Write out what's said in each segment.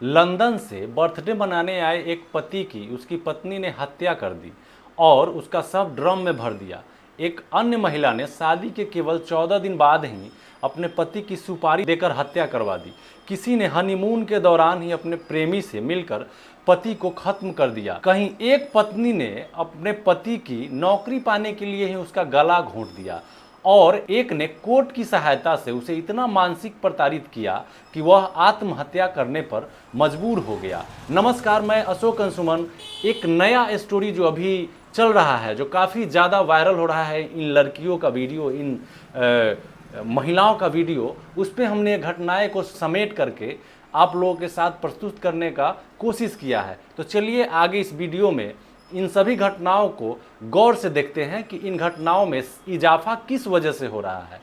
London से birthday मनाने आए एक पति की उसकी पत्नी ने हत्या कर दी और उसका शव ड्रम में भर दिया। एक अन्य महिला ने शादी के केवल 14 दिन बाद ही अपने पति की सुपारी देकर हत्या करवा दी। किसी ने हनीमून के दौरान ही अपने प्रेमी से मिलकर पति को खत्म कर दिया। कहीं एक पत्नी ने अपने पति की नौकरी पाने के लिए ही उसका गला घोंट दिया और एक ने कोर्ट की सहायता से उसे इतना मानसिक प्रताड़ित किया कि वह आत्महत्या करने पर मजबूर हो गया। नमस्कार, मैं अशोक अंशुमन। एक नया स्टोरी जो अभी चल रहा है, जो काफ़ी ज़्यादा वायरल हो रहा है, इन लड़कियों का वीडियो, इन महिलाओं का वीडियो, उस पर हमने घटनाएं को समेट करके आप लोगों के साथ प्रस्तुत करने का कोशिश किया है। तो चलिए आगे इस वीडियो में इन सभी घटनाओं को गौर से देखते हैं कि इन घटनाओं में इजाफा किस वजह से हो रहा है।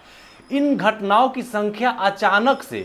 इन घटनाओं की संख्या अचानक से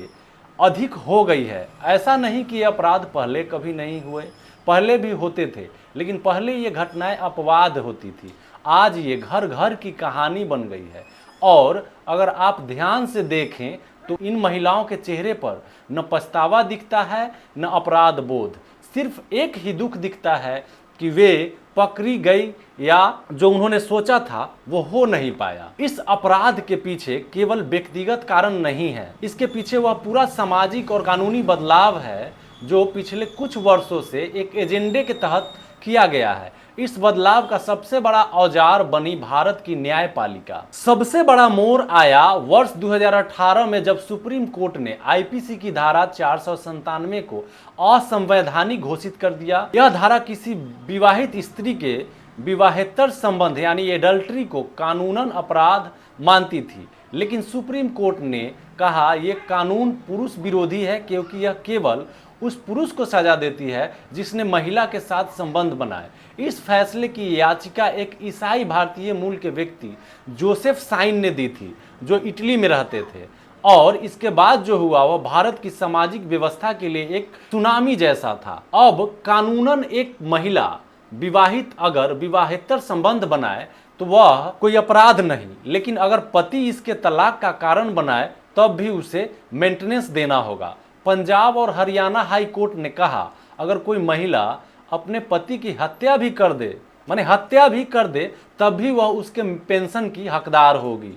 अधिक हो गई है। ऐसा नहीं कि अपराध पहले कभी नहीं हुए, पहले भी होते थे, लेकिन पहले ये घटनाएं अपवाद होती थी। आज ये घर घर की कहानी बन गई है और अगर आप ध्यान से देखें तो इन महिलाओं के चेहरे पर न पछतावा दिखता है न अपराध बोध, सिर्फ एक ही दुख दिखता है कि वे पकड़ी गई या जो उन्होंने सोचा था वो हो नहीं पाया। इस अपराध के पीछे केवल व्यक्तिगत कारण नहीं है, इसके पीछे वह पूरा सामाजिक और कानूनी बदलाव है जो पिछले कुछ वर्षों से एक एजेंडे के तहत किया गया है। इस बदलाव का सबसे बड़ा औजार बनी भारत की न्यायपालिका। सबसे बड़ा मोड़ आया वर्ष 2018 में जब सुप्रीम कोर्ट ने आईपीसी की धारा 497 को असंवैधानिक घोषित कर दिया। यह धारा किसी विवाहित स्त्री के विवाहेतर संबंध यानी एडल्ट्री को कानूनन अपराध मानती थी, लेकिन सुप्रीम कोर्ट ने कहा यह कानून पुरुष विरोधी है क्योंकि यह केवल उस पुरुष को सजा देती है जिसने महिला के साथ संबंध बनाए। इस फैसले की याचिका एक ईसाई भारतीय मूल के व्यक्ति जोसेफ साइन ने दी थी, जो इटली में रहते थे, और इसके बाद जो हुआ वह भारत की सामाजिक व्यवस्था के लिए एक सुनामी जैसा था। अब कानूनन एक महिला विवाहित अगर विवाहेतर संबंध बनाए तो वह कोई अपराध नहीं, लेकिन अगर पति इसके तलाक का कारण बनाए तब भी उसे मेंटेनेंस देना होगा। पंजाब और हरियाणा हाई कोर्ट ने कहा अगर कोई महिला अपने पति की हत्या भी कर दे, माने हत्या भी कर दे, तब भी वह उसके पेंशन की हकदार होगी।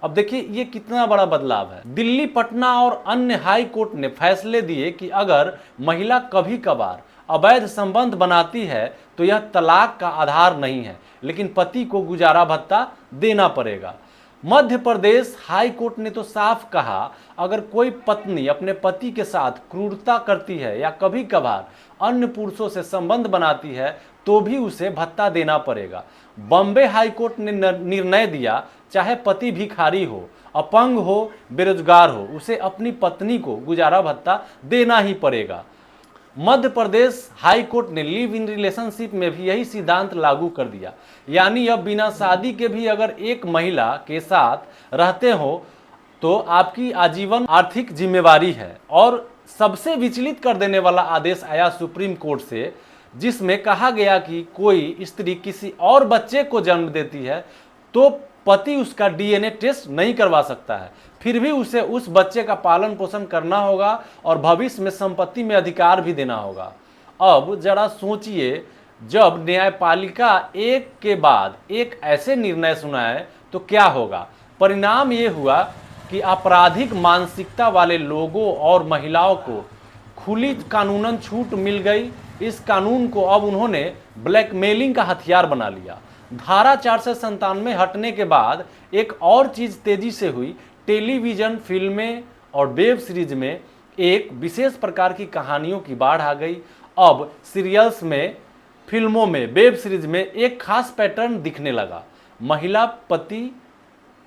अब देखिए ये कितना बड़ा बदलाव है। दिल्ली, पटना और अन्य हाई कोर्ट ने फैसले दिए कि अगर महिला कभी कभार अवैध संबंध बनाती है तो यह तलाक का आधार नहीं है, लेकिन पति को गुजारा भत्ता देना पड़ेगा। मध्य प्रदेश हाई कोर्ट ने तो साफ कहा अगर कोई पत्नी अपने पति के साथ क्रूरता करती है या कभी कभार अन्य पुरुषों से संबंध बनाती है तो भी उसे भत्ता देना पड़ेगा। बॉम्बे हाई कोर्ट ने निर्णय दिया चाहे पति भिखारी हो, अपंग हो, बेरोजगार हो, उसे अपनी पत्नी को गुजारा भत्ता देना ही पड़ेगा। मध्य प्रदेश हाई कोर्ट ने लिव इन रिलेशनशिप में भी यही सिद्धांत लागू कर दिया, यानी अब बिना शादी के भी अगर एक महिला के साथ रहते हो तो आपकी आजीवन आर्थिक जिम्मेवारी है। और सबसे विचलित कर देने वाला आदेश आया सुप्रीम कोर्ट से, जिसमें कहा गया कि कोई स्त्री किसी और बच्चे को जन्म देती है तो पति उसका डीएनए टेस्ट नहीं करवा सकता है, फिर भी उसे उस बच्चे का पालन पोषण करना होगा और भविष्य में संपत्ति में अधिकार भी देना होगा। अब जरा सोचिए, जब न्यायपालिका एक के बाद एक ऐसे निर्णय सुनाए तो क्या होगा। परिणाम ये हुआ कि आपराधिक मानसिकता वाले लोगों और महिलाओं को खुली कानूनन छूट मिल गई। इस कानून को अब उन्होंने ब्लैकमेलिंग का हथियार बना लिया। धारा 497 हटने के बाद एक और चीज तेजी से हुई। टेलीविजन, फिल्में और वेब सीरीज में एक विशेष प्रकार की कहानियों की बाढ़ आ गई। अब सीरियल्स में, फिल्मों में, वेब सीरीज में एक खास पैटर्न दिखने लगा। महिला पति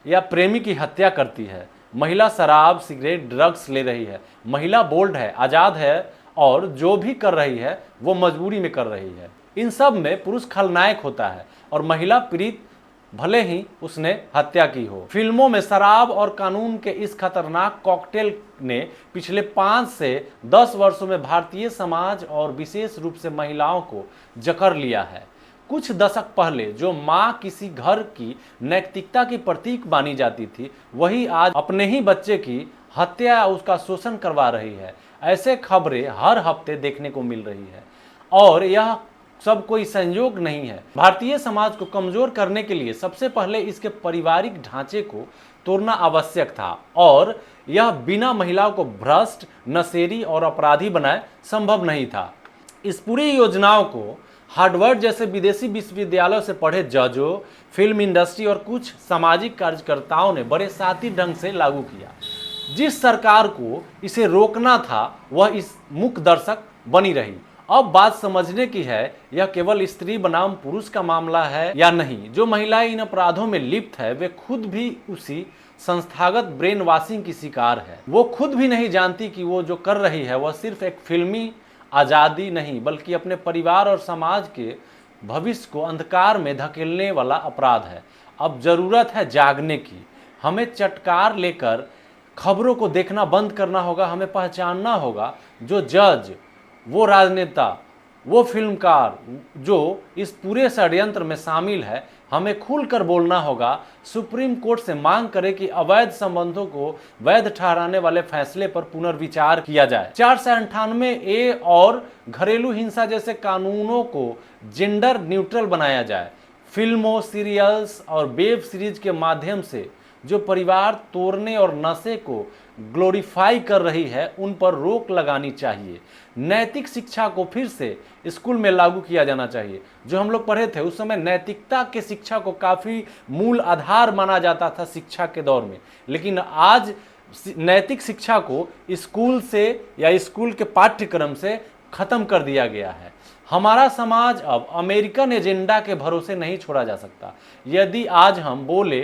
या प्रेमी की हत्या करती है, महिला शराब, सिगरेट, ड्रग्स ले रही है, महिला बोल्ड है, आज़ाद है और जो भी कर रही है वो मजबूरी में कर रही है। इन सब में पुरुष खलनायक होता है और महिला पीड़ित, भले ही उसने हत्या की हो। फिल्मों में शराब और कानून के इस खतरनाक कॉकटेल ने पिछले 5 से 10 वर्षों में भारतीय समाज और विशेष रूप से महिलाओं को जकड़ लिया है। कुछ दशक पहले जो माँ किसी घर की नैतिकता की प्रतीक मानी जाती थी, वही आज अपने ही बच्चे की हत्या या उसका शोषण करवा रही है। ऐसे खबरें हर हफ्ते देखने को मिल रही है और यह सब कोई संयोग नहीं है। भारतीय समाज को कमजोर करने के लिए सबसे पहले इसके पारिवारिक ढांचे को तोड़ना आवश्यक था और यह बिना महिलाओं को भ्रष्ट, नशेड़ी और अपराधी बनाए संभव नहीं था। इस पूरी योजनाओं को हार्वर्ड जैसे विदेशी विश्वविद्यालयों से पढ़े जजों, फिल्म इंडस्ट्री और कुछ सामाजिक कार्यकर्ताओं ने बड़े साथी ढंग से लागू किया। जिस सरकार को इसे रोकना था वह इस मूक दर्शक बनी रही। अब बात समझने की है, यह केवल स्त्री बनाम पुरुष का मामला है या नहीं। जो महिलाएं इन अपराधों में लिप्त है वे खुद भी उसी संस्थागत ब्रेन वॉशिंग की शिकार है। वो खुद भी नहीं जानती कि वो जो कर रही है वह सिर्फ एक फिल्मी आज़ादी नहीं बल्कि अपने परिवार और समाज के भविष्य को अंधकार में धकेलने वाला अपराध है। अब जरूरत है जागने की। हमें चटकार लेकर खबरों को देखना बंद करना होगा। हमें पहचानना होगा जो जज, वो राजनेता, वो फिल्मकार जो इस पूरे षड्यंत्र में शामिल है। हमें खुलकर बोलना होगा। सुप्रीम कोर्ट से मांग करें कि अवैध संबंधों को वैध ठहराने वाले फैसले पर पुनर्विचार किया जाए। 498A और घरेलू हिंसा जैसे कानूनों को जेंडर न्यूट्रल बनाया जाए। फिल्मों, सीरियल्स और वेब सीरीज के माध्यम से जो परिवार तोड़ने और नशे को ग्लोरीफाई कर रही है उन पर रोक लगानी चाहिए। नैतिक शिक्षा को फिर से स्कूल में लागू किया जाना चाहिए। जो हम लोग पढ़े थे उस समय नैतिकता के शिक्षा को काफ़ी मूल आधार माना जाता था शिक्षा के दौर में, लेकिन आज नैतिक शिक्षा को स्कूल से या स्कूल के पाठ्यक्रम से खत्म कर दिया गया है। हमारा समाज अब अमेरिकन एजेंडा के भरोसे नहीं छोड़ा जा सकता। यदि आज हम बोले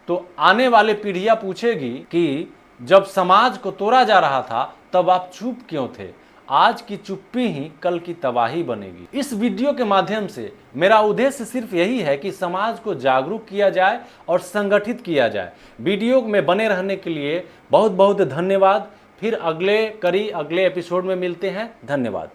तो आने वाले पीढ़ियां पूछेगी कि जब समाज को तोड़ा जा रहा था तब आप चुप क्यों थे। आज की चुप्पी ही कल की तबाही बनेगी। इस वीडियो के माध्यम से मेरा उद्देश्य सिर्फ यही है कि समाज को जागरूक किया जाए और संगठित किया जाए। वीडियो में बने रहने के लिए बहुत बहुत धन्यवाद। फिर अगले एपिसोड में मिलते हैं। धन्यवाद।